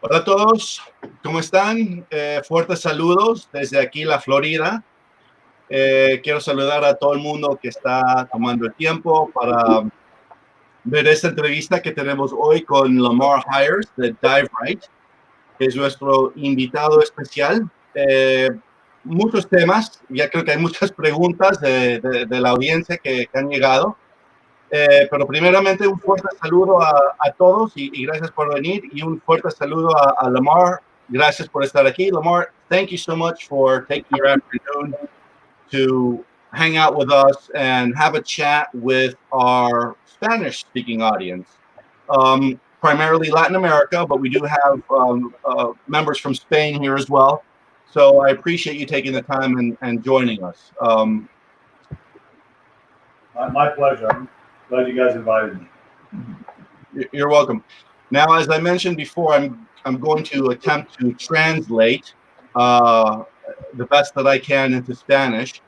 Hola a todos, ¿cómo están? Fuertes saludos desde aquí, la Florida. Quiero saludar a todo el mundo que está tomando el tiempo para ver esta entrevista que tenemos hoy con Lamar Hires de Rite, que es nuestro invitado especial. Muchos temas, ya creo que hay muchas preguntas de la audiencia que han llegado. Pero primeramente un fuerte saludo a todos y gracias por venir, y un fuerte saludo a Lamar. Gracias por estar aquí. Lamar, thank you so much for taking your afternoon to hang out with us and have a chat with our Spanish-speaking audience. Primarily Latin America, but we do have members from Spain here as well. So I appreciate you taking the time and joining us. My pleasure. I'm glad you guys invited me. You're welcome. Now, as I mentioned before, I'm going to attempt to translate the best that I can into Spanish.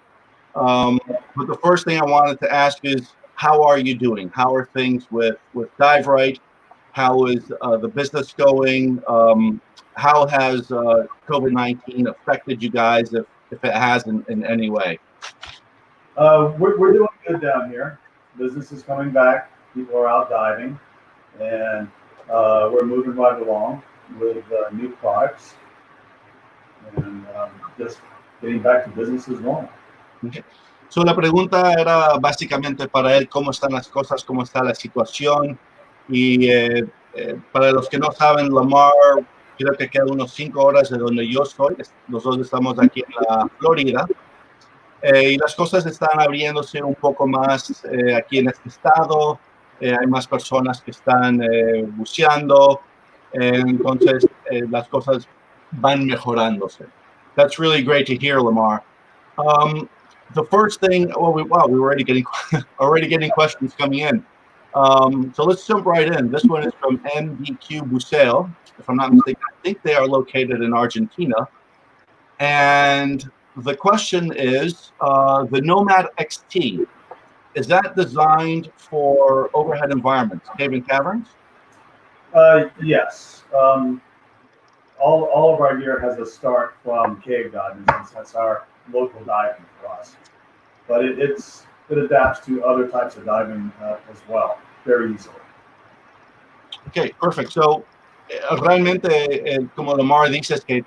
But the first thing I wanted to ask is, how are you doing? How are things with Rite? How is the business going? How has COVID-19 affected you guys, if it has in any way? We're doing good down here. Business is coming back. People are out diving, and we're moving right along with new products and just getting back to business as normal. Okay. So la pregunta era básicamente para él cómo están las cosas, cómo está la situación. Y para los que no saben, Lamar, creo que queda unos 5 horas de donde yo estoy. Nosotros estamos aquí en la Florida. Y las cosas están abriéndose un poco más aquí en este estado. Hay más personas que están buceando. Entonces, las cosas van mejorándose. That's really great to hear, Lamar. The first thing, we were already getting questions coming in. So let's jump right in. This one is from MDQ Buceo. If I'm not mistaken, I think they are located in Argentina. And the question is, the Nomad XT, is that designed for overhead environments, cave and caverns? Yes. All of our gear has a start from cave diving, since that's our local diving for us. But it adapts to other types of diving as well, very easily. Okay, perfect. So, realmente, como Lamar dice, es que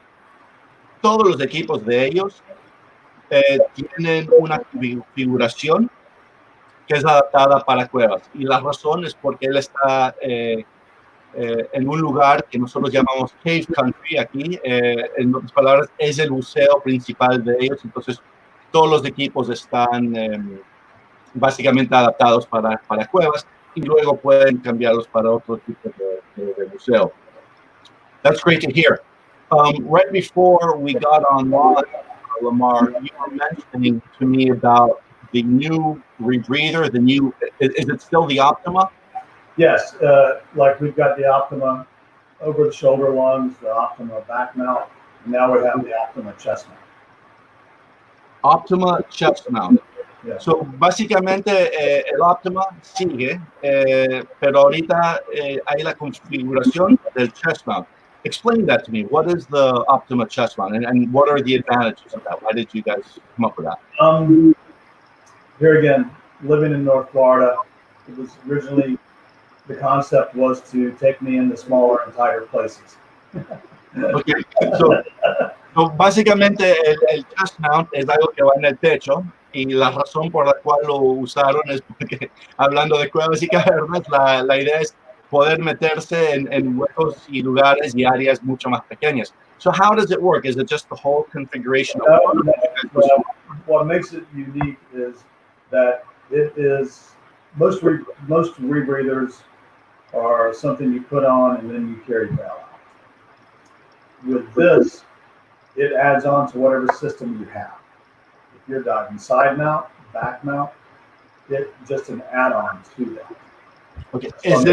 todos los equipos de ellos tienen una configuración que es adaptada para cuevas, y la razón es porque él está en un lugar que nosotros llamamos cave country aquí. En otras palabras, es el buceo principal de ellos. Entonces todos los equipos están básicamente adaptados para cuevas, y luego pueden cambiarlos para otro tipo de buceo. That's great to hear. Right before we got online, Lamar, you were mentioning to me about the new rebreather, is it still the Optima? Yes, like we've got the Optima over the shoulder ones, the Optima back mount, and now we have the Optima chest mount. Optima chest mount. Yeah. So básicamente el Optima sigue, pero ahorita hay la configuración del chest mount. Explain that to me. What is the Optima chest mount, and what are the advantages of that? Why did you guys come up with that? Here again, living in North Florida, it was originally, the concept was to take me into smaller and tighter places. Okay, so básicamente el chest mount es algo que va en el techo, y la razón por la cual lo usaron es porque, hablando de cuevas y cavernas, la idea es poder meterse en huecos y lugares y áreas mucho más pequeñas. So how does it work? Is it just the whole configuration? What makes it unique is that it is, most rebreathers are something you put on and then you carry out. With this, it adds on to whatever system you have. If you're diving side mount, back mount, it's just an add-on to that. Okay. Is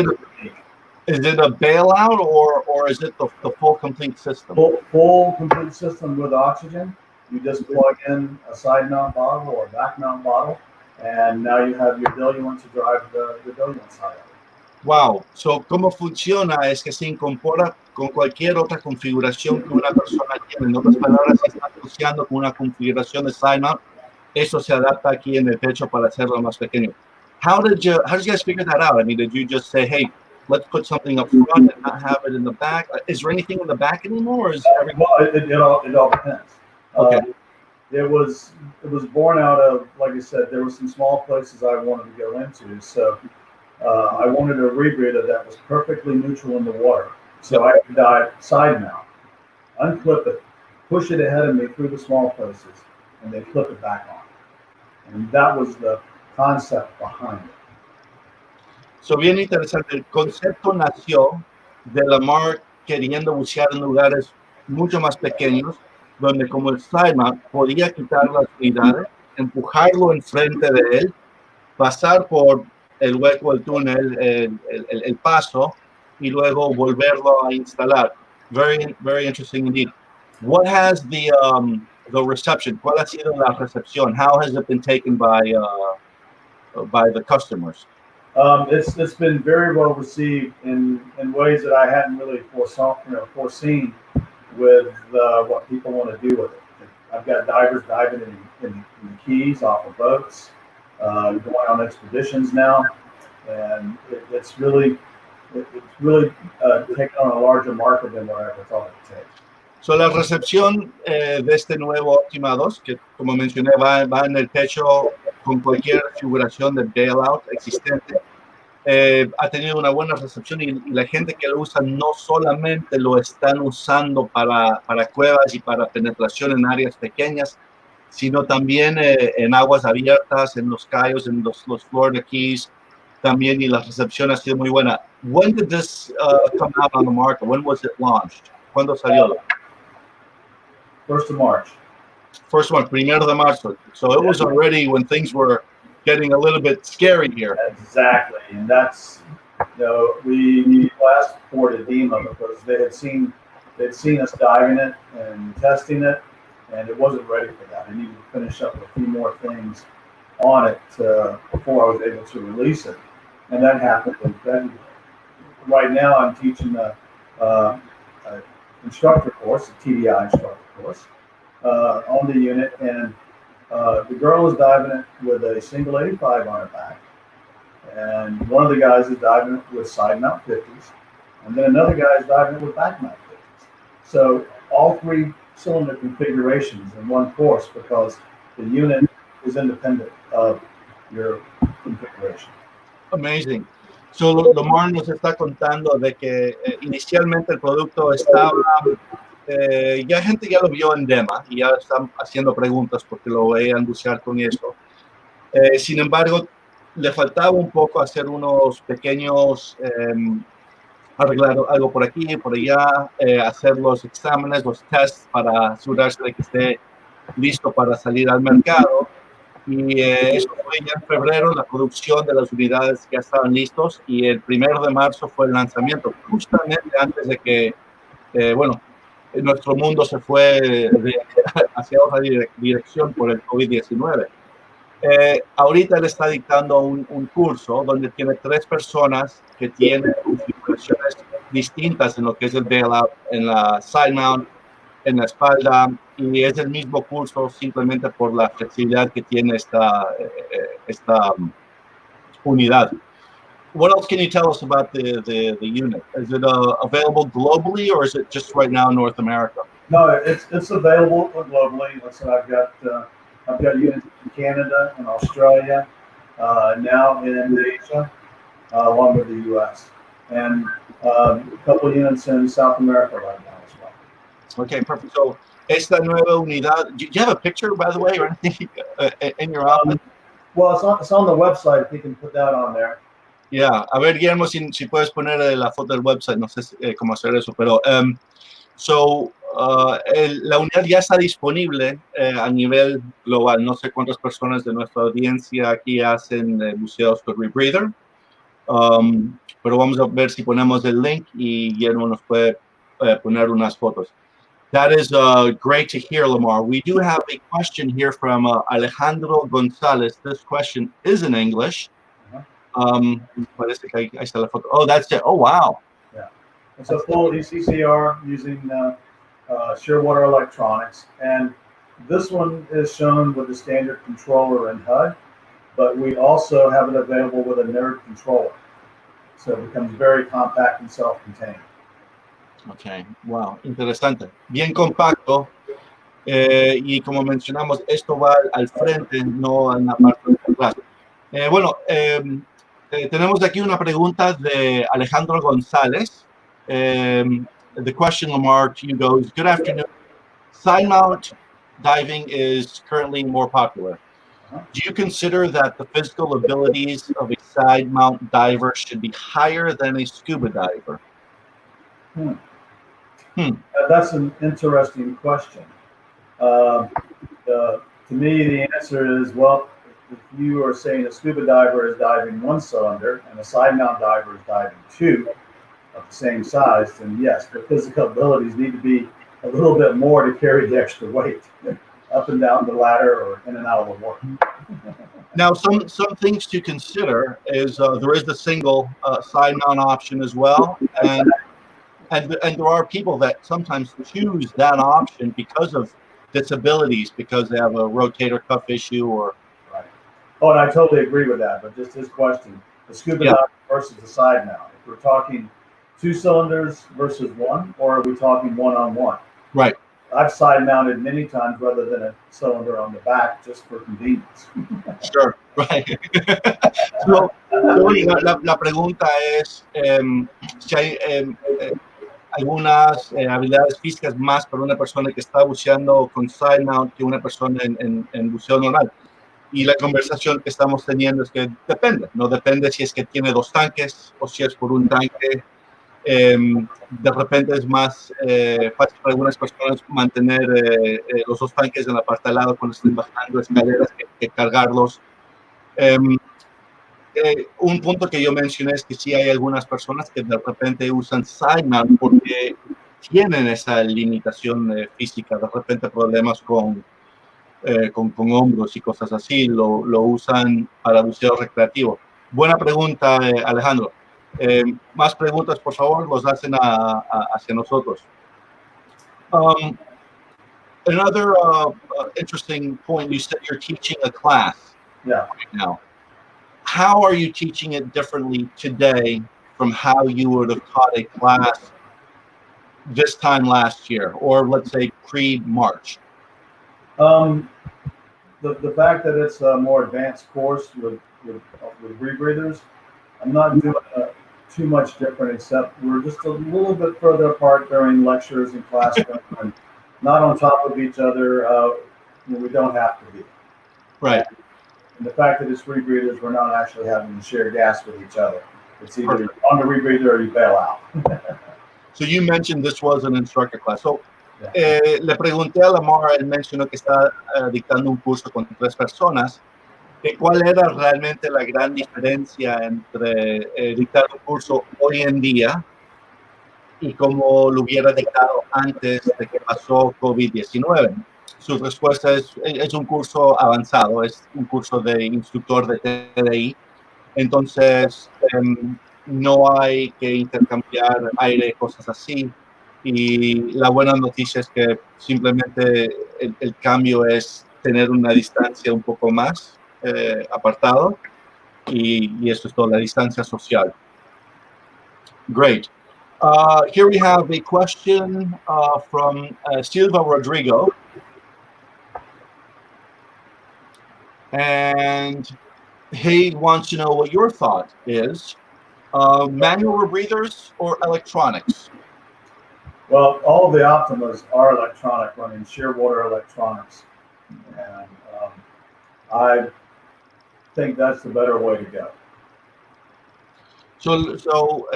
it a bailout, or is it the full complete system? Full complete system with oxygen. You just plug in a side mount bottle or a back mount bottle, and now you have your diluent to drive the diluent side of it. Wow. So, ¿cómo funciona? Es que se incorpora con cualquier otra configuración que una persona tiene. En otras palabras, si estás buceando con una configuración de Sidemount, eso se adapta aquí en el techo para hacerlo más pequeño. How did you guys figure that out? I mean, did you just say, hey, let's put something up front and not have it in the back? Is there anything in the back anymore? Or is everything? Well, it all depends. Okay. It was born out of, like I said, there were some small places I wanted to go into. So I wanted a rebreather that was perfectly neutral in the water. So I could dive side mount, unclip it, push it ahead of me through the small places, and then flip it back on. And that was the concept behind it. So, bien interesante. El concepto nació de Lamar queriendo bucear en lugares mucho más pequeños, donde como el Sidemount podía quitar las unidades, empujarlo enfrente de él, pasar por el hueco, el túnel, el paso, y luego volverlo a instalar. Very, very interesting indeed. What has the reception? ¿Cuál ha sido la recepción? How has it been taken by the customers? It's been very well received in ways that I hadn't really foreseen with what people want to do with it. I've got divers diving in the Keys off of boats, going on expeditions now, and it's really taken on a larger market than what I ever thought it would take. So, la recepción de este nuevo Optima 2, que como mencioné va en el techo con cualquier configuración de bailout existente, ha tenido una buena recepción y la gente que lo usa no solamente lo están usando para cuevas y para penetración en áreas pequeñas, sino también en aguas abiertas, en los cayos, en los Florida Keys también, y la recepción ha sido muy buena. When did this come out on the market? When was it launched? ¿Cuándo salió? 1st of March. 1st March, 1 de marzo. So it was already when things were getting a little bit scary here. Exactly, and that's, we asked for the DEMA because they'd seen us diving it and testing it, and it wasn't ready for that. I needed to finish up a few more things on it before I was able to release it, and that happened in February. Right now, I'm teaching a instructor course, a TDI instructor course, on the unit, and the girl is diving it with a single 85 on her back, and one of the guys is diving it with side mount 50s, and then another guy is diving it with back mount 50s. So all 3 cylinder configurations in one course, because the unit is independent of your configuration. Amazing. So, Lamar nos está contando de que inicialmente el producto estaba, ya gente ya lo vio en demo y ya están haciendo preguntas porque lo veían bucear con eso. Sin embargo, le faltaba un poco hacer unos pequeños, arreglar algo por aquí, por allá, hacer los exámenes, los tests para asegurarse de que esté listo para salir al mercado. Y eso fue ya en febrero, la producción de las unidades ya estaban listos, y el 1 de marzo fue el lanzamiento, justamente antes de que, nuestro mundo se fue hacia otra dirección por el COVID-19. Ahorita él está dictando un curso donde tiene 3 personas que tienen configuraciones distintas en lo que es el bailout, en la side mount, en la espalda, y es el mismo curso simplemente por la flexibilidad que tiene esta unidad. What else can you tell us about the unit? Is it available globally, or is it just right now in North America? No, it's available globally. Like I said, I've got units in Canada and Australia, now in Asia, along with the U.S., and a couple of units in South America right now as well. Okay, perfect. So, esta nueva unidad, do you have a picture, by the way, or anything in your office? Well, it's on the website, if you can put that on there. Yeah, a ver, Guillermo, si puedes poner la foto del website, no sé cómo hacer eso, pero la unidad ya está disponible a nivel global. No sé cuántas personas de nuestra audiencia aquí hacen buceos con rebreather, pero vamos a ver si ponemos el link y Guillermo nos puede poner unas fotos. That is great to hear, Lamar. We do have a question here from Alejandro Gonzalez. This question is in English. Parece que ahí está la foto. Oh, that's it. Oh, wow. Yeah. It's a full ECCR using shearwater electronics. And this one is shown with the standard controller and HUD, but we also have it available with a nerd controller. So it becomes very compact and self-contained. Okay, wow, interesante. Bien compacto. Y como mencionamos, esto va al frente, no en la parte de atrás. Tenemos aquí una pregunta de Alejandro González. The question, Lamar, to you goes, good afternoon. Side mount diving is currently more popular. Do you consider that the physical abilities of a side mount diver should be higher than a scuba diver? That's an interesting question. To me, the answer is, well, if you are saying a scuba diver is diving one cylinder and a side mount diver is diving two of the same size, then yes, the physical abilities need to be a little bit more to carry the extra weight up and down the ladder or in and out of the water. Now, some things to consider is there is the single side mount option as well, and there are people that sometimes choose that option because of disabilities, because they have a rotator cuff issue or. Right. Oh, and I totally agree with that. But just his question: the scuba diver versus the side mount. If we're talking two cylinders versus one, or are we talking one-on-one? Right. I've side mounted many times rather than a cylinder on the back just for convenience. Sure, right. So, la pregunta es si hay algunas habilidades físicas más para una persona que está buceando con side mount que una persona en buceo normal. Y la conversación que estamos teniendo es que depende, no depende si es que tiene dos tanques o si es por un tanque. De repente es más fácil para algunas personas mantener los dos tanques en la parte de lado cuando estén bajando escaleras que cargarlos. Un punto que yo mencioné es que sí hay algunas personas que de repente usan side mount porque tienen esa limitación física, de repente problemas con hombros y cosas así, lo usan para buceo recreativo. Buena pregunta, Alejandro. Más preguntas, por favor, los hacen hacia nosotros. Another interesting point, you said you're teaching a class right now. How are you teaching it differently today from how you would have taught a class this time last year, or let's say pre-March? The fact that it's a more advanced course with rebreathers, I'm not doing too much different, except we're just a little bit further apart during lectures and classroom and not on top of each other when we don't have to be. Right. And the fact that it's rebreathers, we're not actually having to share gas with each other. It's either on the rebreather or you bail out. So you mentioned this was an instructor class. So le pregunté a Lamar, él mencionó que está dictando un curso con 3 personas. ¿Cuál era realmente la gran diferencia entre dictar un curso hoy en día y cómo lo hubiera dictado antes de que pasó COVID-19? Su respuesta es un curso avanzado, es un curso de instructor de TDI. Entonces, no hay que intercambiar aire, cosas así. Y la buena noticia es que simplemente el cambio es tener una distancia un poco más apartado y eso es todo, la distancia social. Great. Here we have a question from Silva Rodrigo. And he wants to know what your thought is. Manual rebreathers or electronics? Well, all of the Optimas are electronic, running shearwater electronics. And I think that's the better way to go. So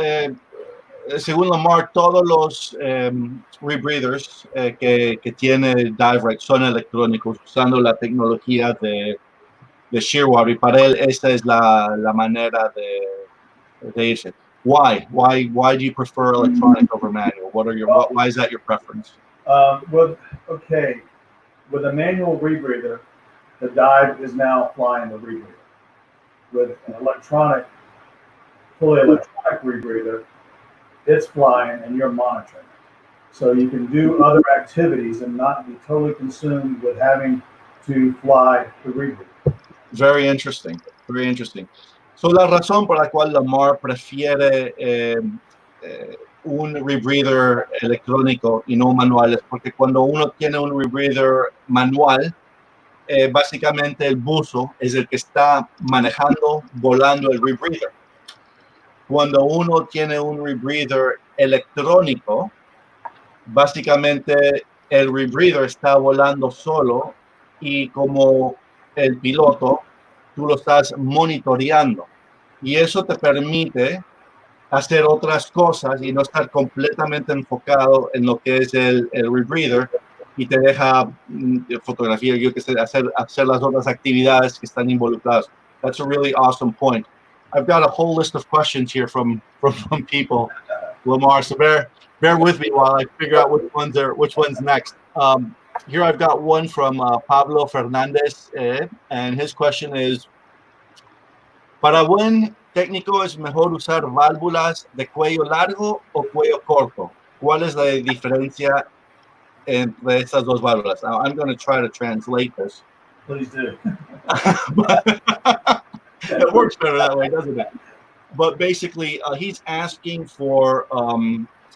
según Lamar, todos los rebreathers que tiene Dive son electrónicos, usando la tecnología de shearwater, y para él esta es la manera de irse. Why do you prefer electronic over manual? Why is that your preference? With a manual rebreather, the dive is now flying the rebreather. With an electronic, fully electronic rebreather, it's flying and you're monitoring. So you can do other activities and not be totally consumed with having to fly the rebreather. Very interesting. Very interesting. So la razón por la cual Lamar prefiere un rebreather electrónico y no manual es porque cuando uno tiene un rebreather manual, básicamente el buzo es el que está manejando, volando el rebreather. Cuando uno tiene un rebreather electrónico, básicamente el rebreather está volando solo y como el piloto, tú lo estás monitoreando. Y eso te permite hacer otras cosas y no estar completamente enfocado en lo que es el rebreather y te deja fotografía, yo que sé, hacer las otras actividades que están involucradas. That's a really awesome point. I've got a whole list of questions here from people, Lamar, so bear with me while I figure out which one's next. Here I've got one from Pablo Fernandez, and his question is, para buen técnico es mejor usar válvulas de cuello largo o cuello corto. ¿Cuál es la diferencia entre estas dos válvulas? Now, I'm going to try to translate this. Please do. It works better that way, doesn't it? But basically, he's asking for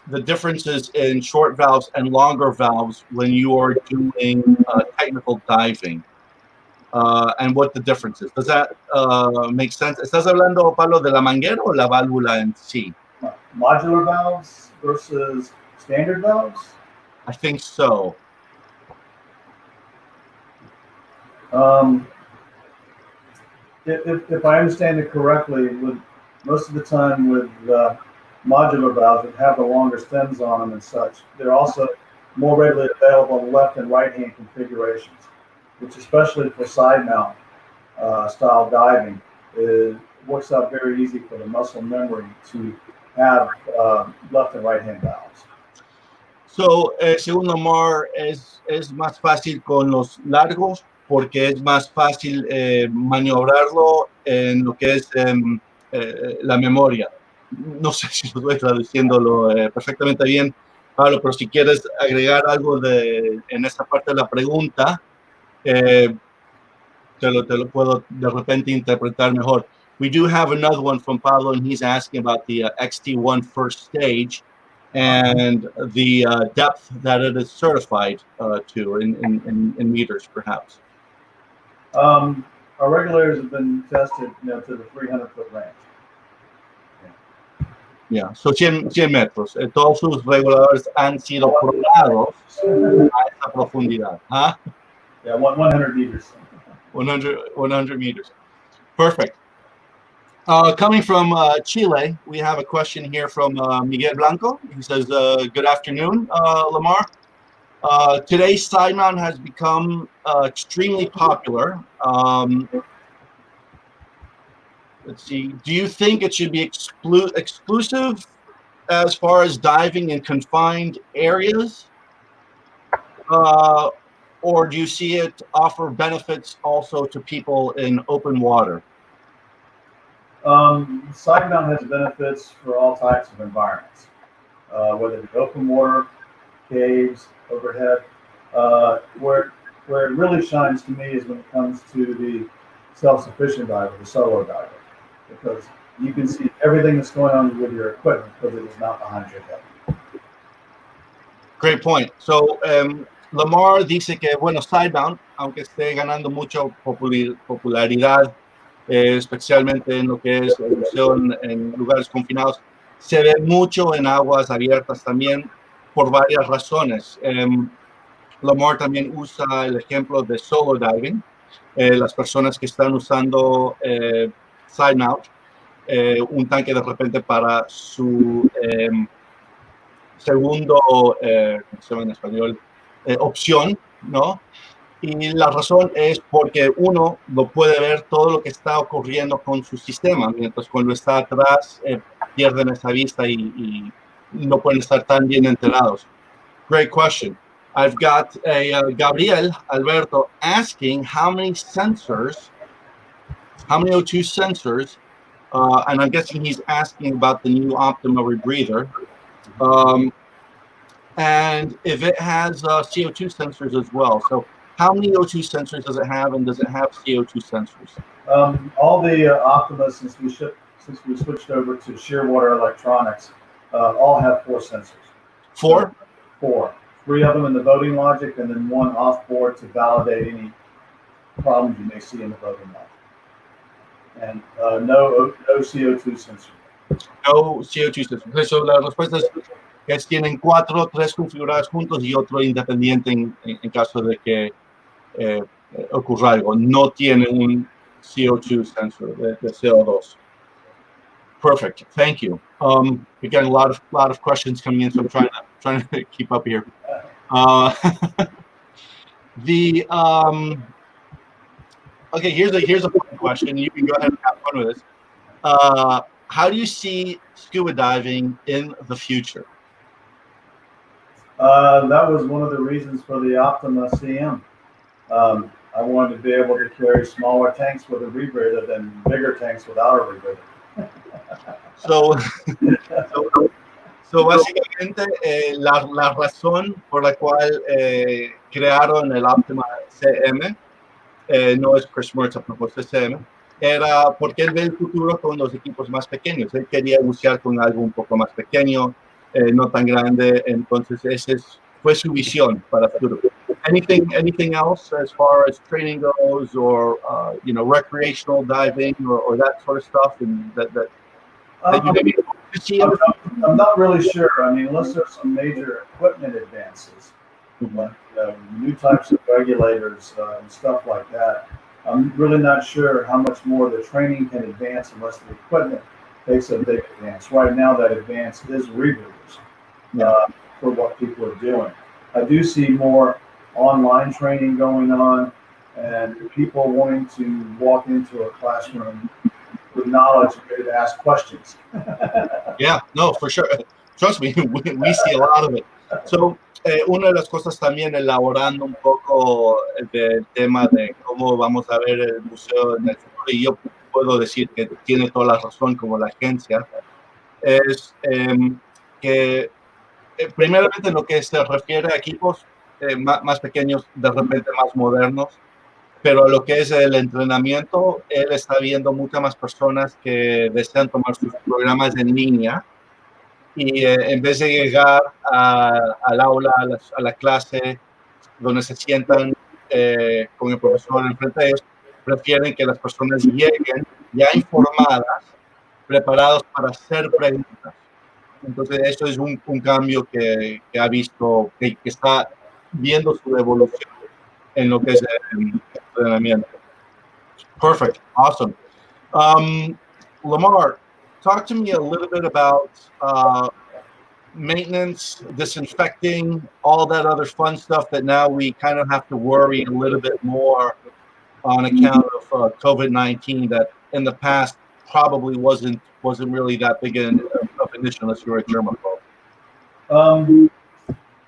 the differences in short valves and longer valves when you are doing technical diving. And what the difference is. Does that make sense? ¿Estás hablando, Pablo, de la manguera o la válvula en sí? Modular valves versus standard valves? I think so. If I understand it correctly, with most of the time with modular valves that have the longer stems on them and such, they're also more readily available in left and right hand configurations, which especially for side mount style diving, works out very easy for the muscle memory to have left and right hand valves. So, según Lamar, es más fácil con los largos porque es más fácil maniobrarlo en lo que es la memoria. No sé si estoy traduciéndolo perfectamente bien, Pablo, pero si quieres agregar algo en esta parte de la pregunta, te lo puedo de repente interpretar mejor. We do have another one from Pablo, and he's asking about the XT1 first stage and the depth that it is certified to in meters, perhaps. Our regulators have been tested, to the 300-foot range. Yeah, so 100 metros. Todos sus reguladores han sido probados a esa profundidad. Huh? Yeah, 100 meters. 100 meters. Perfect. Coming from Chile, we have a question here from Miguel Blanco. He says, good afternoon, Lamar. Today's Sidemount has become extremely popular. Let's see. Do you think it should be exclusive as far as diving in confined areas? Or do you see it offer benefits also to people in open water? Sidemount has benefits for all types of environments, whether it be open water, caves, overhead. Where it really shines to me is when it comes to the self-sufficient diver, the solo diver, because you can see everything that's going on with your equipment because it is not behind your head. Great point. So, Lamar dice que, bueno, Sidemount, aunque esté ganando mucha popularidad, especialmente en lo que es el buceo en lugares confinados, se ve mucho en aguas abiertas también por varias razones. Lamar también usa el ejemplo de solo diving, las personas que están usando Sidemount, un tanque de repente para su segundo, ¿cómo se llama en español? Opción, ¿no? Y la razón es porque uno lo puede ver todo lo que está ocurriendo con su sistema, mientras cuando está atrás pierden esa vista y no pueden estar tan bien enterados. Great question. I've got a Gabriel asking how many O2 sensors and I'm guessing he's asking about the new Optima rebreather. And if it has CO2 sensors as well. So how many O2 sensors does it have, and does it have CO2 sensors? All the Optima, since we switched over to Shearwater Electronics, all have 4 sensors. 4? So 4. 3 of them in the voting logic, and then 1 off board to validate any problems you may see in the voting logic. And no CO2 sensor. No CO2 sensors. So la respuesta es que tienen 4, 3 configuradas juntos y otro independiente en caso de que ocurra algo. No tienen un CO2 sensor de CO2. Perfect. Thank you. We're getting a lot of questions coming in, so I'm trying to keep up here. Okay, here's a fun question. You can go ahead and have fun with this. How do you see scuba diving in the future? That was one of the reasons for the Optima CM. I wanted to be able to carry smaller tanks with a rebreather than bigger tanks without a rebreather. So básicamente la razón por la cual crearon el Optima CM, no es Chris Mertz a propósito de CM, era porque él ve el futuro con los equipos más pequeños. Él quería bucear con algo un poco más pequeño, no tan grande. Entonces fue su visión para el futuro. Anything else as far as training goes, or recreational diving, or that sort of stuff, and that you maybe see? I'm not really sure. I mean, unless there's some major equipment advances, like new types of regulators and stuff like that, I'm really not sure how much more the training can advance unless the equipment takes a big advance. Right now, that advance is rebreathers for what people are doing. I do see more online training going on, and people wanting to walk into a classroom with knowledge and ready to ask questions. Yeah, no, for sure. Trust me, we see a lot of it. So, una de las cosas también elaborando un poco del tema de cómo vamos a ver el museo en el futuro, y yo puedo decir que tiene toda la razón como la agencia, es que primeramente en lo que se refiere a equipos más pequeños, de repente más modernos, pero lo que es el entrenamiento, él está viendo muchas más personas que desean tomar sus programas en línea, y en vez de llegar al aula, a la clase, donde se sientan con el profesor enfrente de ellos, prefieren que las personas lleguen ya informadas, preparados para hacer preguntas. Entonces, eso es un cambio que ha visto, que está viendo su evolución en lo que es el entrenamiento. Perfect. Awesome. Lamar, talk to me a little bit about maintenance, disinfecting, all that other fun stuff that now we kind of have to worry a little bit more on account of COVID-19, that in the past probably wasn't really that big of an issue unless you were a germaphobe.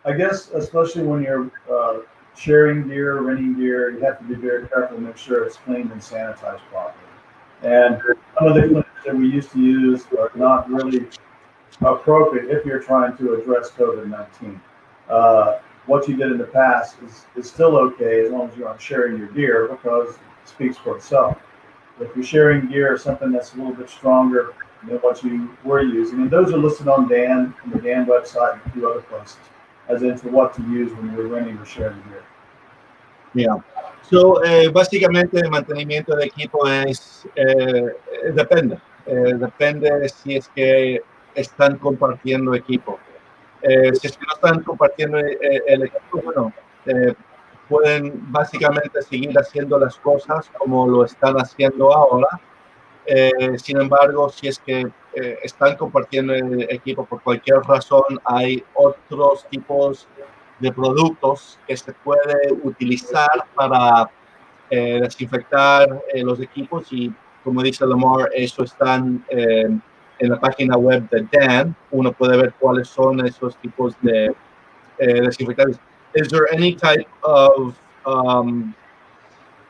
I guess especially when you're sharing gear, renting gear, you have to be very careful to make sure it's cleaned and sanitized properly. And some of the clinics that we used to use are not really appropriate if you're trying to address COVID-19. What you did in the past is still okay as long as you aren't sharing your gear, because it speaks for itself. If you're sharing gear, something that's a little bit stronger than what you were using, and those are listed on the Dan website and a few other places, as into what to use when you're renting or sharing gear. Yeah. So, básicamente el mantenimiento de equipo depende. Depende si es que están compartiendo equipo. Si es que no están compartiendo el equipo, bueno, pueden básicamente seguir haciendo las cosas como lo están haciendo ahora. Sin embargo, si es que están compartiendo el equipo por cualquier razón, hay otros tipos de productos que se puede utilizar para desinfectar los equipos, y como dice Lamar, eso están en la página web de Dan. Uno puede ver cuáles son esos tipos de desinfectantes. Is there any type of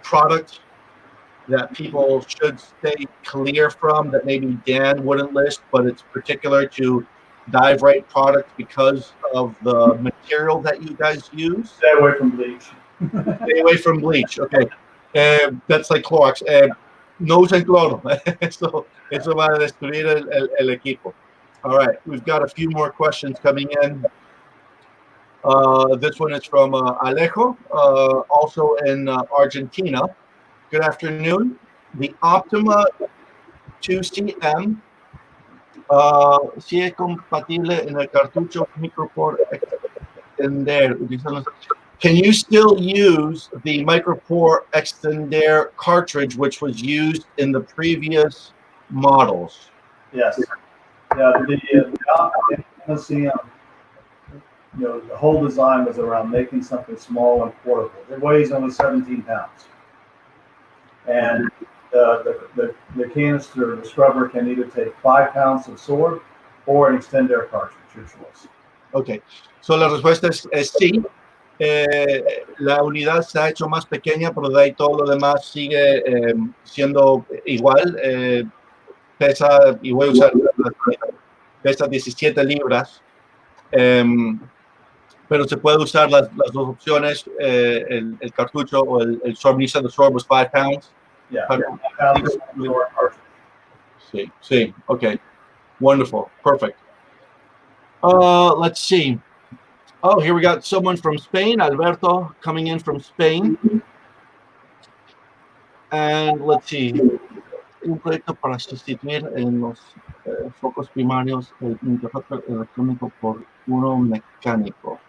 product that people should stay clear from that maybe Dan wouldn't list, but it's particular to Dive Rite products because of the material that you guys use? Stay away from bleach. Stay away from bleach. Okay. That's like Clorox. No usen cloro. eso va a destruir el equipo. All right. We've got a few more questions coming in. This one is from Alejo, also in Argentina. Good afternoon. The Optima 2CM si es compatible en el cartucho microport extender. Can you still use the microport extender cartridge which was used in the previous models? Yes. Yeah, the the whole design was around making something small and portable. It weighs only 17 pounds. And the canister, the scrubber can either take 5 pounds of sword or an extender cartridge, your choice. Okay, so la respuesta es sí. La unidad se ha hecho más pequeña, pero de ahí todo lo demás sigue siendo igual. Pesa, y voy a usar, pesa 17 libras. Pero se puede usar las dos opciones, el cartucho o el sword. You said the sword was 5 pounds? Yeah. Sí, okay. Wonderful, perfect. Let's see. Oh, here we got someone from Spain, Alberto, coming in from Spain. And let's see. Un proyecto para sustituir en los focos primarios el interruptor electrónico por uno mecánico.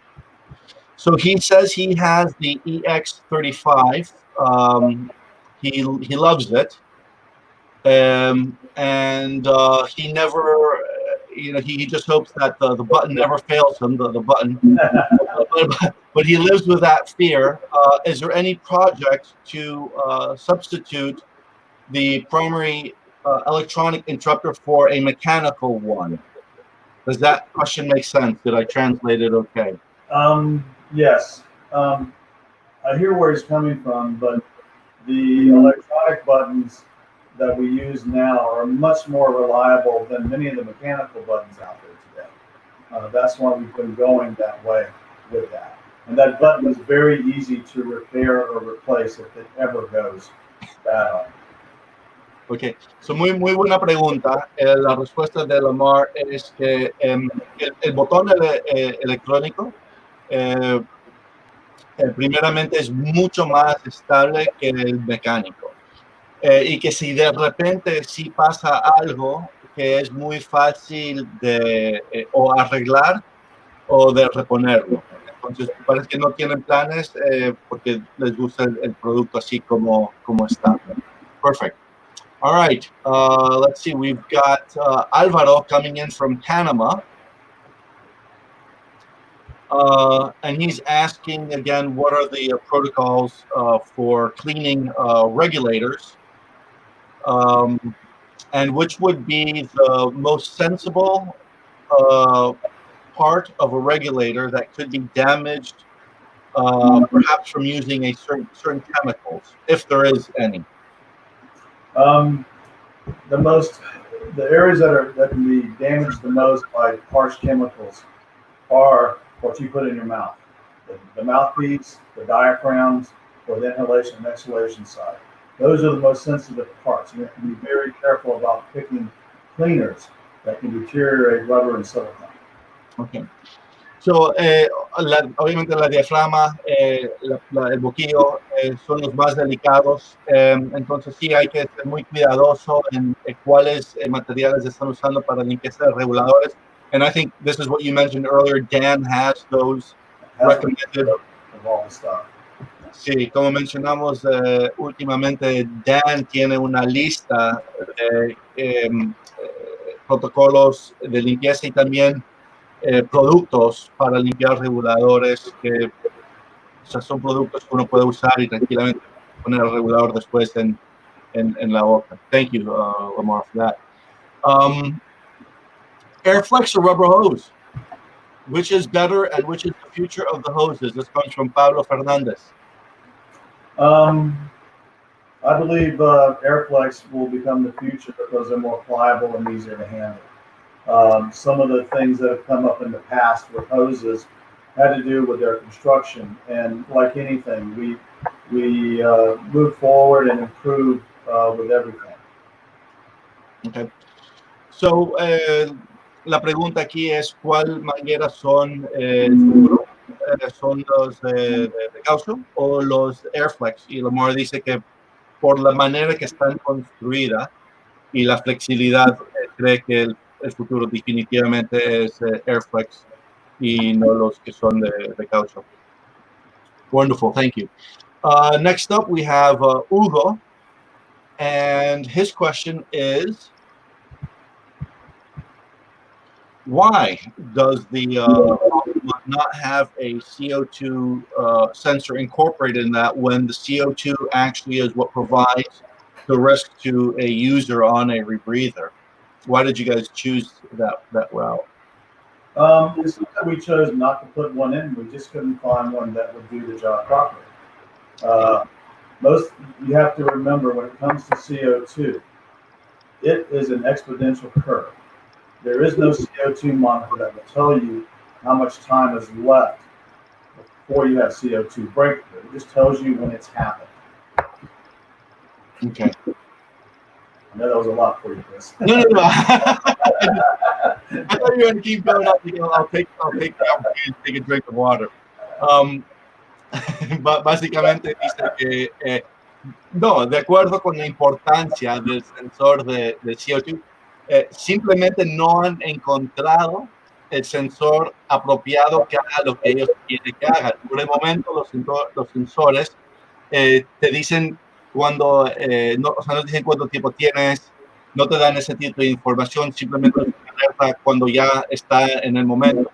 So he says he has the EX35. He loves it. And he never, he just hopes that the button never fails him, the button. But he lives with that fear. Is there any project to substitute the primary electronic interrupter for a mechanical one? Does that question make sense? Did I translate it okay? Yes. I hear where he's coming from, but the electronic buttons that we use now are much more reliable than many of the mechanical buttons out there today. That's why we've been going that way with that. And that button is very easy to repair or replace if it ever goes bad. Ok, so muy buena pregunta. La respuesta de Lamar es que el botón electrónico primeramente es mucho más estable que el mecánico. Y que si de repente sí pasa algo que es muy fácil de o arreglar o de reponerlo. Entonces parece que no tienen planes porque les gusta el producto así como está. Perfect. All right, let's see. We've got Alvaro coming in from Panama. And he's asking again, what are the protocols for cleaning regulators? And which would be the most sensible part of a regulator that could be damaged, perhaps from using a certain chemicals, if there is any? The areas that can be damaged the most by harsh chemicals are what you put in your mouth, the mouthpiece, the diaphragms, or the inhalation and exhalation side. Those are the most sensitive parts. You have to be very careful about picking cleaners that can deteriorate rubber and silicone. Okay. So, obviamente la diafragma, el boquillo son los más delicados, entonces sí hay que ser muy cuidadoso en cuáles materiales están usando para limpieza de reguladores. And I think this is what you mentioned earlier, Dan has those recommended. Of all the stuff. Sí, como mencionamos últimamente, Dan tiene una lista de protocolos de limpieza y también productos para limpiar reguladores que son productos que uno puede usar y tranquilamente poner el regulador después en la boca. Thank you, Lamar, for that. Airflex or rubber hose? Which is better and which is the future of the hoses? This comes from Pablo Fernandez. I believe Airflex will become the future because they're more pliable and easier to handle. Some of the things that have come up in the past with hoses had to do with their construction, and like anything, we move forward and improve with everything. Okay. So, la pregunta aquí es ¿cuál mangueras son el futuro? ¿Son los de caucho o los Airflex? Y Lamar dice que por la manera que están construidas y la flexibilidad, cree que el futuro definitivamente es Airflex y no los que son de caucho. Wonderful, thank you. Next up, we have Hugo, and his question is, why does the not have a CO2 sensor incorporated in that when the CO2 actually is what provides the risk to a user on a rebreather? Why did you guys choose that route? It's not that we chose not to put one in. We just couldn't find one that would do the job properly. You have to remember when it comes to CO2, it is an exponential curve. There is no CO2 monitor that will tell you how much time is left before you have CO2 breakthrough. It just tells you when it's happened. Okay. I know that was a lot for you, Chris. No. I thought you were going to keep going up. I'll take the opportunity to take a drink of water. Básicamente dice que no, de acuerdo con la importancia del sensor de CO2, simplemente no han encontrado el sensor apropiado que haga lo que ellos quieren que haga. Por el momento, los sensores te dicen cuando, no dicen cuánto tiempo tienes, no te dan ese tipo de información, simplemente te alerta cuando ya está en el momento.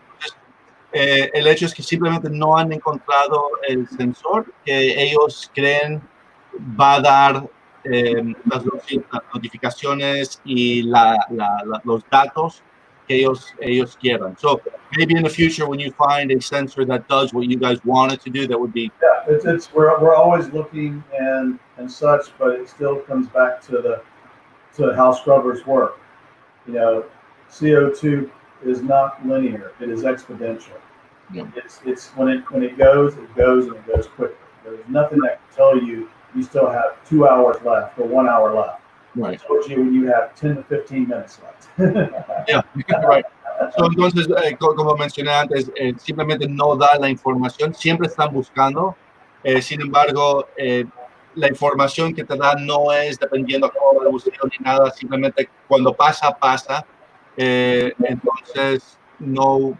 Entonces, el hecho es que simplemente no han encontrado el sensor que ellos creen va a dar las notificaciones y los datos que ellos quieran. So maybe in the future when you find a sensor that does what you guys want it to do, that would be... Yeah, we're always looking and such, but it still comes back to how scrubbers work. You know, CO2 is not linear; it is exponential. Yeah. It's when it goes and it goes quickly. There's nothing that can tell you still have 2 hours left or 1 hour left. Right. It tells you when you have 10 to 15 minutes left. Yeah, right. So, entonces, como mencioné antes, simplemente no da la información, siempre están buscando, sin embargo, la información que te da no es dependiendo cómo la buceo ni nada, simplemente cuando pasa, entonces no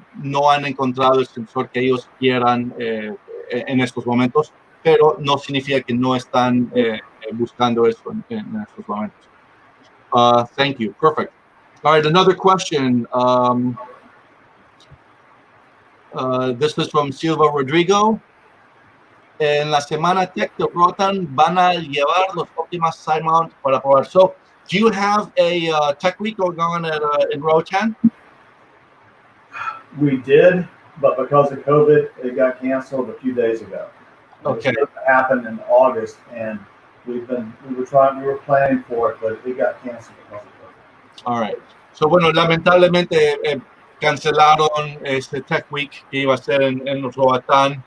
han encontrado el sensor que ellos quieran en estos momentos, pero no significa que no están buscando eso en estos momentos. Thank you. Perfect. All right, another question. This is from Silva Rodrigo. En la semana Tech de Rotan van a llevar los últimos Sidemount para probar. So, do you have a Tech Week going on in Rotan? We did, but because of COVID, it got canceled a few days ago. Okay. It happened in August, and we were planning for it, but it got canceled because of COVID. All right. So, bueno, lamentablemente cancelaron este Tech Week que iba a ser en Roatán.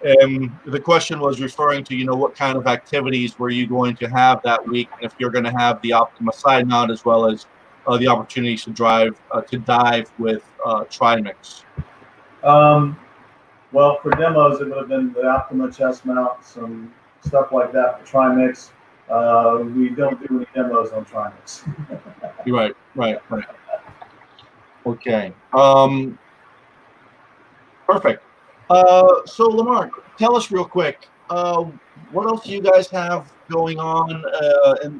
The question was referring to, what kind of activities were you going to have that week, and if you're going to have the Optima side mount as well as the opportunities to dive with Trimix. Well, for demos, it would have been the Optima chest mount, some stuff like that for Trimix. We don't do any demos on Trimix. Right. Okay. Perfect. So Lamar, tell us real quick, what else do you guys have going on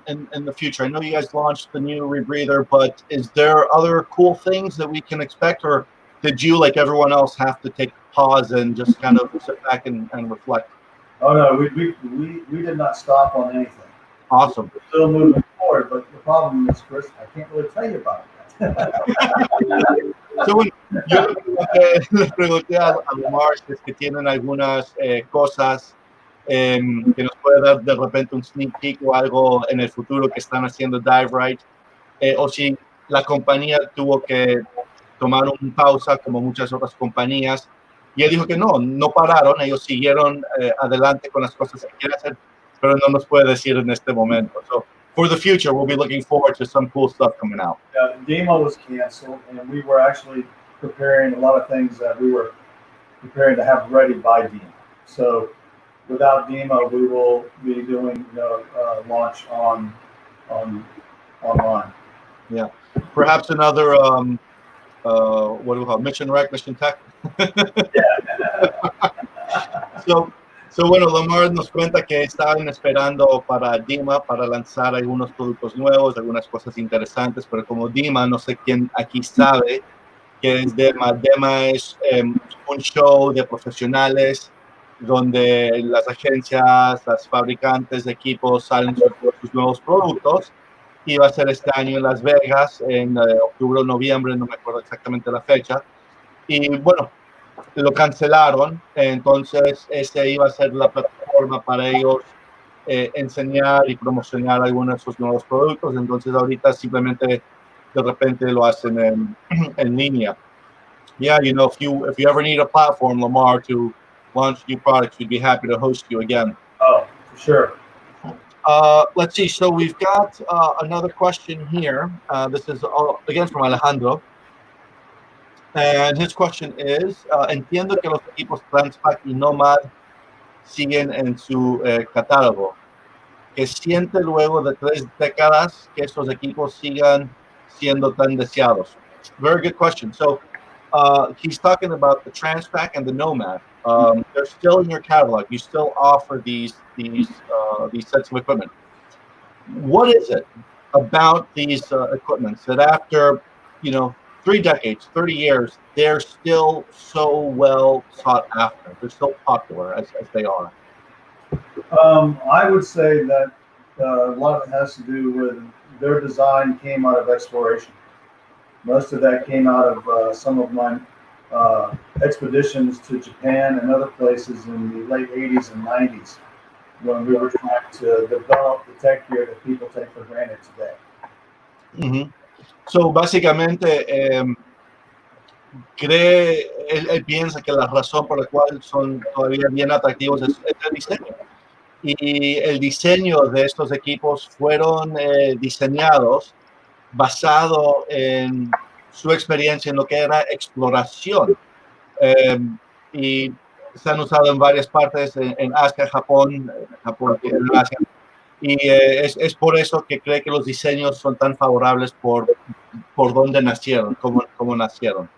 in the future? I know you guys launched the new rebreather, but is there other cool things that we can expect, or did you, like everyone else, have to take a pause and just kind of sit back and reflect? Oh no, we did not stop on anything. Awesome. We're still moving forward, but the problem is, Chris, I can't really tell you about it. So, bueno, yo le pregunté a Lamar si es que tienen algunas cosas que nos puede dar de repente un sneak peek o algo en el futuro que están haciendo Dive Rite, o si la compañía tuvo que tomar una pausa como muchas otras compañías. Y él dijo que no pararon, ellos siguieron adelante con las cosas que quieren hacer, pero no nos puede decir en este momento. So, for the future, we'll be looking forward to some cool stuff coming out. Yeah, demo was canceled, and we were actually preparing a lot of things that we were preparing to have ready by demo. So without demo, we will be doing launch online. Yeah, perhaps another what do we call it? Mission Rec, Mission Tech. So bueno, Lamar nos cuenta que estaban esperando para Dima para lanzar algunos productos nuevos, algunas cosas interesantes, pero como Dima, no sé quién aquí sabe qué es Dima. Dima es un show de profesionales donde las agencias, las fabricantes de equipos salen sus nuevos productos, y va a ser este año en Las Vegas, en octubre o noviembre, no me acuerdo exactamente la fecha. Y bueno, lo cancelaron, entonces ese iba a ser la plataforma para ellos enseñar y promocionar algunos de sus nuevos productos. Entonces ahorita simplemente de repente lo hacen en línea. Yeah, you know, if you ever need a platform, Lamar, to launch new products, we'd be happy to host you again. Oh, for sure. Let's see. So we've got another question here. This is again from Alejandro. And his question is, entiendo que los equipos Transpac y Nomad siguen en su catálogo. ¿Qué siente luego de 3 décadas que estos equipos sigan siendo tan deseados? Very good question. So he's talking about the Transpac and the Nomad. They're still in your catalog. You still offer these sets of equipment. What is it about these equipments that after 3 decades, 30 years, they're still so well sought after? They're so popular as they are. I would say that a lot of it has to do with their design came out of exploration. Most of that came out of some of my expeditions to Japan and other places in the late 80s and 90s, when we were trying to develop the tech gear that people take for granted today. Mm-hmm. So básicamente él piensa que la razón por la cual son todavía bien atractivos es el diseño. Y el diseño de estos equipos fueron diseñados basado en su experiencia en lo que era exploración. Y se han usado en varias partes, en Asia, Japón, en Asia. Y es por eso que cree que los diseños son tan favorables por dónde nacieron, cómo nacieron.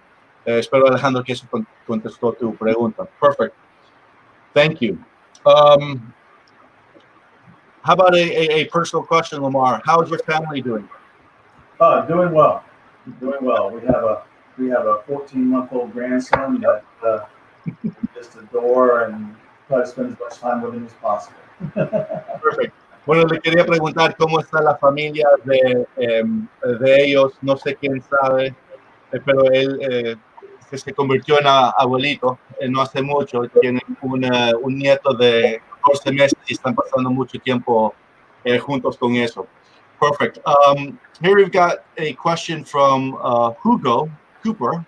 Espero, Alejandro, que eso contestó tu pregunta. Perfect. Thank you. How about a personal question, Lamar? How is your family doing? Doing well. Doing well. We have a 14-month-old grandson that we just adore and try to spend as much time with him as possible. Perfect. Bueno, le quería preguntar cómo está la familia de ellos. No sé quién sabe, pero él se convirtió en abuelito no hace mucho. Tiene un nieto de 14 meses y están pasando mucho tiempo juntos con eso. Perfect. Here we've got a question from Hugo Cooper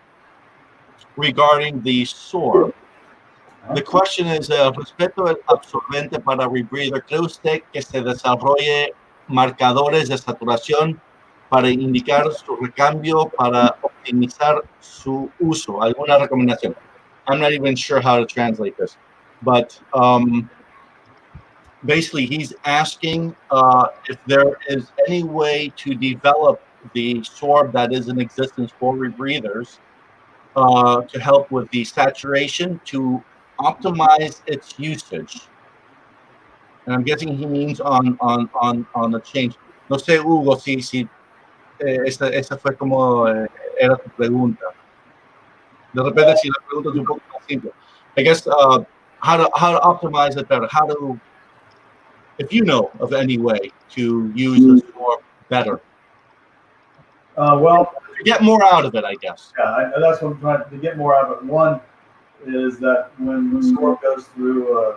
regarding the SOAR. The question is, respecto al absorbente para rebreather, ¿cree usted que se desarrolle marcadores de saturación para indicar su recambio para optimizar su uso? ¿Alguna recomendación? I'm not even sure how to translate this, but basically he's asking if there is any way to develop the SORB that is in existence for rebreathers to help with the saturation, to optimize its usage. And I'm guessing he means on the change. No sé, Hugo, si esa fue como era tu pregunta. De repente, si la pregunta es un poco más simple. I guess how to optimize it better. How to, if you know of any way to use the SORB better. Well, get more out of it, I guess. Yeah, that's what I'm trying to get more out of it. One is that when the SORB goes through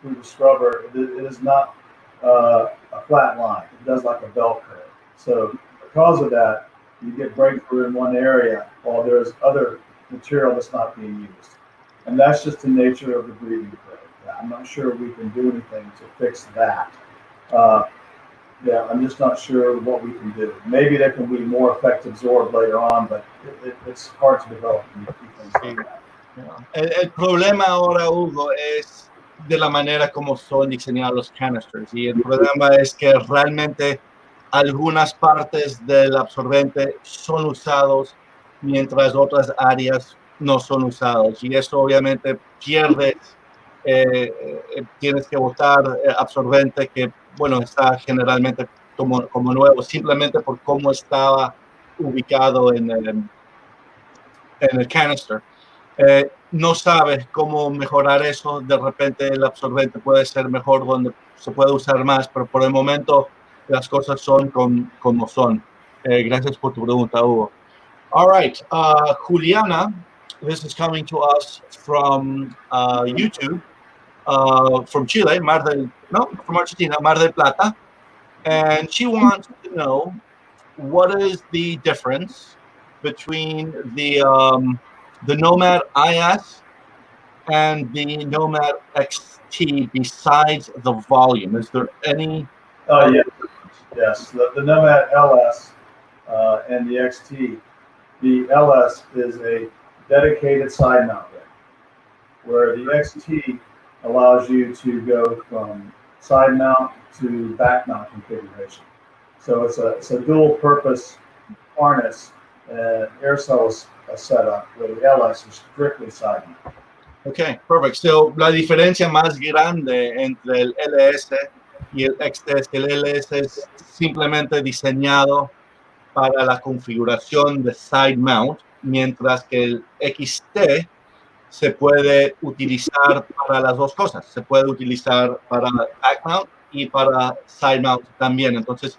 through the scrubber, it is not a flat line. It does like a bell curve. So because of that, you get breakthrough in one area while there's other material that's not being used. And that's just the nature of the breathing curve. I'm not sure we can do anything to fix that. I'm just not sure what we can do. Maybe there can be more effect absorbed later on, but it's hard to develop new things like that. El problema ahora, Hugo, es de la manera como son diseñados los canisters. Y el problema es que realmente algunas partes del absorbente son usados mientras otras áreas no son usados. Y eso obviamente pierdes, tienes que botar absorbente que, bueno, está generalmente como nuevo, simplemente por cómo estaba ubicado en el canister. No sabes cómo mejorar eso. De repente el absorbente puede ser mejor donde se puede usar más, pero por el momento las cosas son como son. Gracias por tu pregunta, Hugo. All right, Juliana, this is coming to us from YouTube, from Chile, from Argentina, Mar del Plata, and she wants to know what is the difference between the Nomad IS and the Nomad XT besides the volume. Is there any? Yes. The Nomad LS and the XT. The LS is a dedicated side mount rig, where the XT allows you to go from side mount to back mount configuration. So it's a dual purpose harness and air cells setup, where the LS is strictly side mount. Okay, perfect. So la diferencia más grande entre el LS y el XT es que el LS es simplemente diseñado para la configuración de side mount, mientras que el XT se puede utilizar para las dos cosas. Se puede utilizar para back mount y para side mount también. Entonces,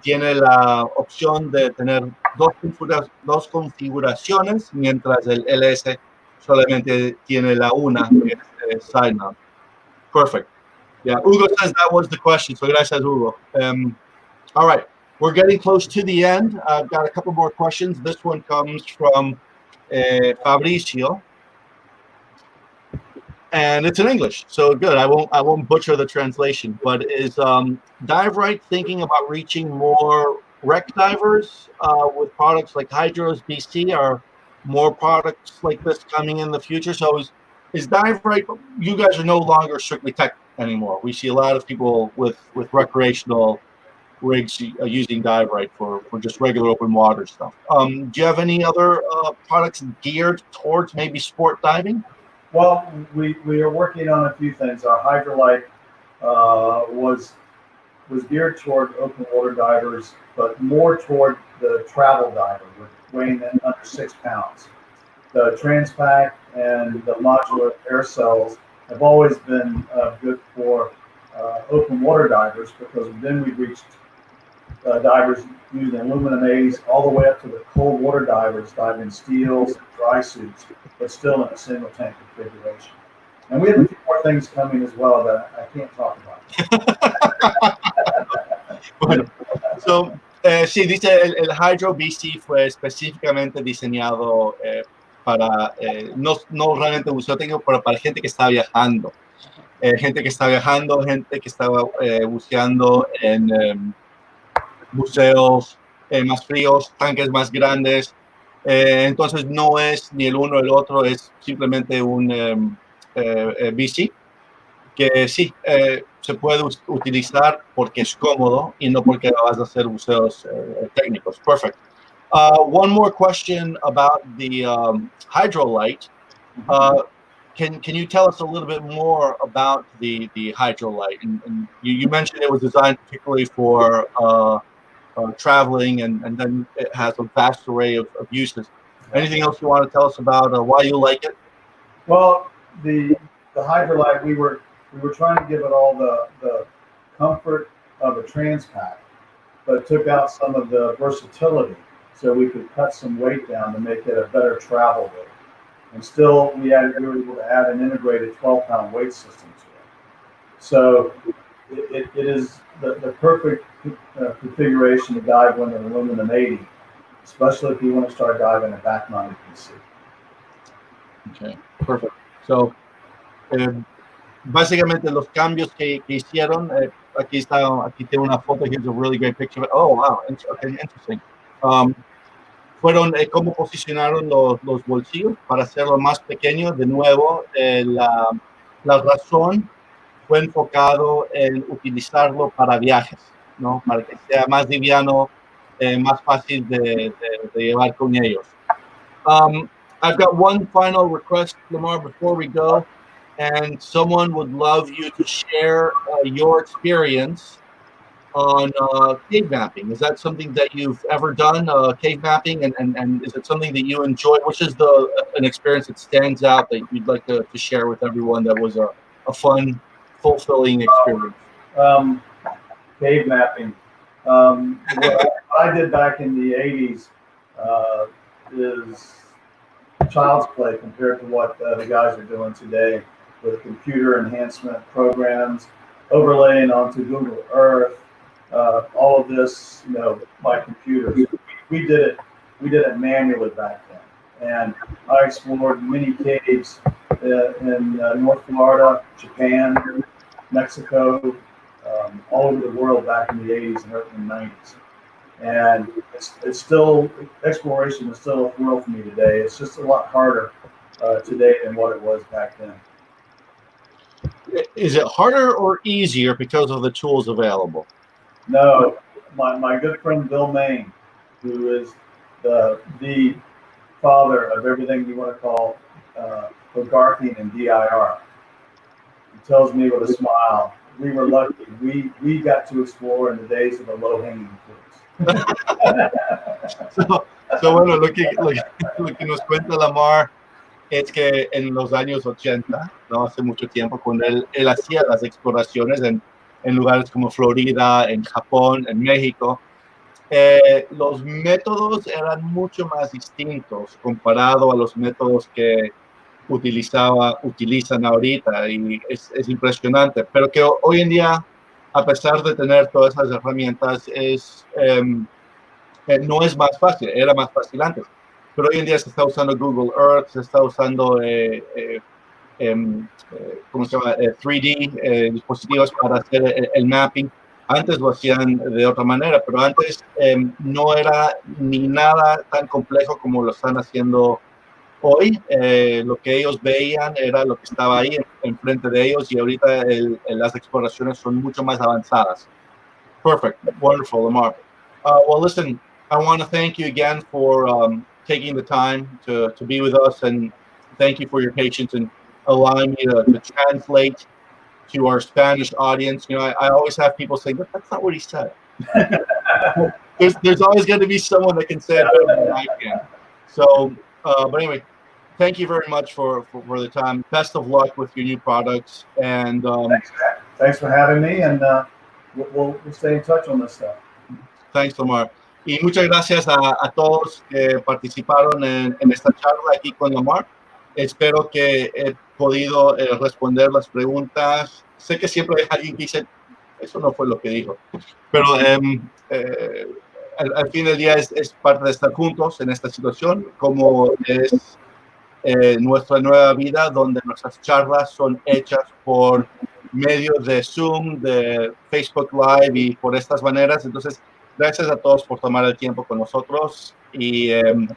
tiene la opción de tener dos configuraciones, mientras el LS solamente tiene la una, que es side mount. Perfect. Yeah, Hugo says that was the question, so gracias, Hugo. All right, we're getting close to the end. I've got a couple more questions. This one comes from Fabricio, and it's in English, so good. I won't butcher the translation. But is Dive Rite thinking about reaching more wreck divers with products like Hydros BC, or more products like this coming in the future? So is Dive Rite? You guys are no longer strictly tech anymore. We see a lot of people with recreational rigs using Dive Rite for just regular open water stuff. Do you have any other products geared towards maybe sport diving? Well, we are working on a few things. Our Hydrolite was geared toward open water divers, but more toward the travel diver, weighing in under 6 pounds. The Transpac and the modular air cells have always been good for open water divers, because then we reached divers using aluminum A's all the way up to the cold water divers diving steels and dry suits, but still in a single tank configuration. And we have a few more things coming as well that I can't talk about. Bueno, sí, dice el Hydro BC fue específicamente diseñado para, no realmente buceo técnico, pero para gente que está viajando. Gente que está viajando, gente que está buceando en buceos más fríos, tanques más grandes. Entonces no es ni el uno o el otro, es simplemente un BC que sí se puede utilizar porque es cómodo y no porque vas a hacer buceos técnicos. Perfect. One more question about the Hydrolite. Can you tell us a little bit more about the Hydrolite? And you mentioned it was designed particularly for traveling, and then it has a vast array of uses. Anything else you want to tell us about why you like it? Well, the Hydrolite, we were trying to give it all the comfort of a Transpac, but took out some of the versatility, so we could cut some weight down to make it a better travel weight. And still, we were able to add an integrated 12-pound weight system to it. So it is the perfect configuration to dive with an aluminum 80, especially if you want to start diving a back-mounted PC. Okay, perfect. So, básicamente los cambios que hicieron, aquí tengo una foto, here's a really great picture. Oh, wow, okay, interesting. Fueron cómo posicionaron los bolsillos para hacerlo más pequeño. De nuevo, la razón fue enfocado en utilizarlo para viajes, ¿no? Para que sea más liviano, más fácil de llevar con ellos. I've got one final request, Lamar, before we go, and someone would love you to share your experience on cave mapping. Is that something that you've ever done, cave mapping, and is it something that you enjoy? Which is an experience that stands out that you'd like to share with everyone that was a fun, fulfilling experience? Cave mapping. What I did back in the 80s is child's play compared to what the guys are doing today with computer enhancement programs, overlaying onto Google Earth, all of this, by computers. We did it manually back then, and I explored many caves in North Florida, Japan, Mexico, all over the world back in the 80s and early 90s. And it's still, exploration is still a thrill for me today. It's just a lot harder today than what it was back then. Is it harder or easier because of the tools available? No, my good friend Bill Main, who is the father of everything you want to call Hogarthian and DIR, he tells me with a smile, we were lucky. We got to explore in the days of the low-hanging fruits. So bueno, lo que nos cuenta Lamar es que en los años 80, no hace mucho tiempo, cuando él hacía las exploraciones en lugares como Florida, en Japón, en México, los métodos eran mucho más distintos comparado a los métodos que utilizan ahorita, y es impresionante, pero que hoy en día, a pesar de tener todas esas herramientas, no es más fácil. Era más fácil antes, pero hoy en día se está usando Google Earth, se está usando ¿cómo se llama? 3D, dispositivos para hacer el mapping. Antes lo hacían de otra manera, pero antes no era ni nada tan complejo como lo están haciendo hoy. Lo que ellos veían era lo que estaba ahí enfrente de ellos, y ahorita las exploraciones son mucho más avanzadas. Perfect. Wonderful, Lamar. Well, listen, I want to thank you again for taking the time to be with us, and thank you for your patience and allowing me to translate to our Spanish audience. I always have people say, but that's not what he said. there's always going to be someone that can say it better than I can. So, but anyway, thank you very much for the time. Best of luck with your new products. And thanks for having me, and we'll stay in touch on this stuff. Thanks, Lamar. Y muchas gracias a todos que participaron en esta charla aquí con Lamar. Espero que he podido responder las preguntas. Sé que siempre hay alguien que dice, eso no fue lo que dijo, pero al fin del día es parte de estar juntos en esta situación, como es nuestra nueva vida, donde nuestras charlas son hechas por medio de Zoom, de Facebook Live y por estas maneras. Entonces, gracias a todos por tomar el tiempo con nosotros, y de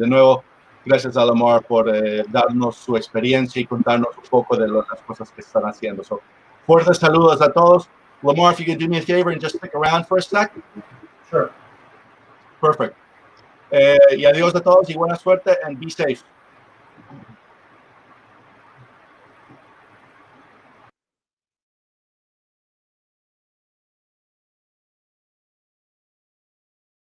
nuevo, gracias a Lamar por darnos su experiencia y contarnos un poco de las cosas que están haciendo. So, fuertes saludos a todos. Lamar, if you could do me a favor and just stick around for a sec. Sure. Perfect. Y adiós a todos y buena suerte, and be safe.